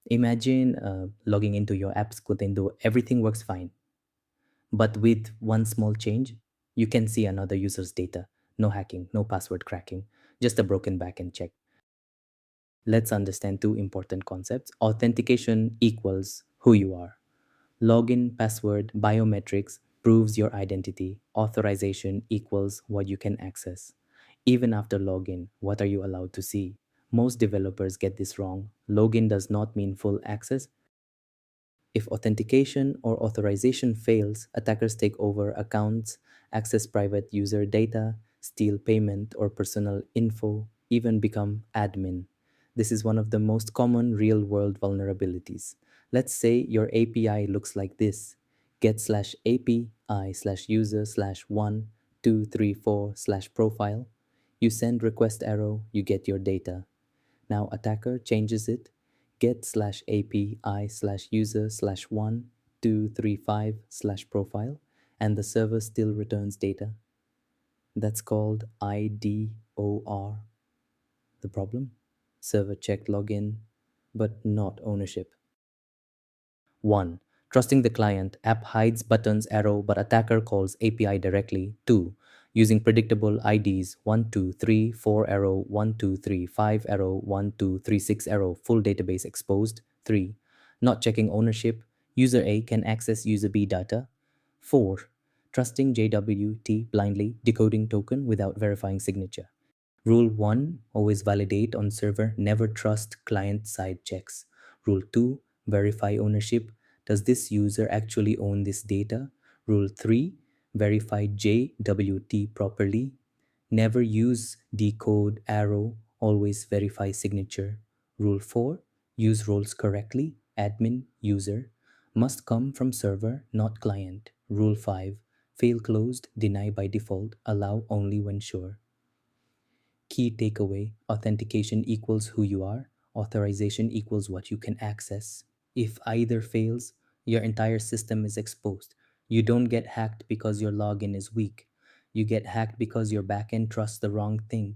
Imagine logging into your app's Kutendo, everything works fine. But with one small change, you can see another user's data. No hacking, no password cracking, just a broken backend check. Let's understand two important concepts. Authentication equals who you are. Login, password, biometrics proves your identity. Authorization equals what you can access. Even after login, what are you allowed to see? Most developers get this wrong. Login does not mean full access. If authentication or authorization fails, attackers take over accounts, access private user data, steal payment or personal info, even become admin. This is one of the most common real world vulnerabilities. Let's say your API looks like this: get slash API slash user slash 1234 slash profile. You send request arrow, you get your data. Now attacker changes it, get slash API slash user slash 1235 slash profile, and the server still returns data. That's called IDOR. The problem? Server checked login, but not ownership. 1. Trusting the client. App hides buttons arrow, but attacker calls API directly. 2. Using predictable IDs 1234 arrow, 1235 arrow, 1236 arrow, full database exposed. 3. Not checking ownership. User A can access user B data. 4. Trusting JWT blindly, decoding token without verifying signature. Rule 1, always validate on server, never trust client side checks. Rule 2, verify ownership. Does this user actually own this data? Rule 3, verify JWT properly. Never use decode arrow, always verify signature. Rule 4, use roles correctly. Admin, user. Must come from server, not client. Rule 5, fail closed, deny by default, allow only when sure. Key takeaway: authentication equals who you are, authorization equals what you can access. If either fails, your entire system is exposed. You don't get hacked because your login is weak. You get hacked because your backend trusts the wrong thing.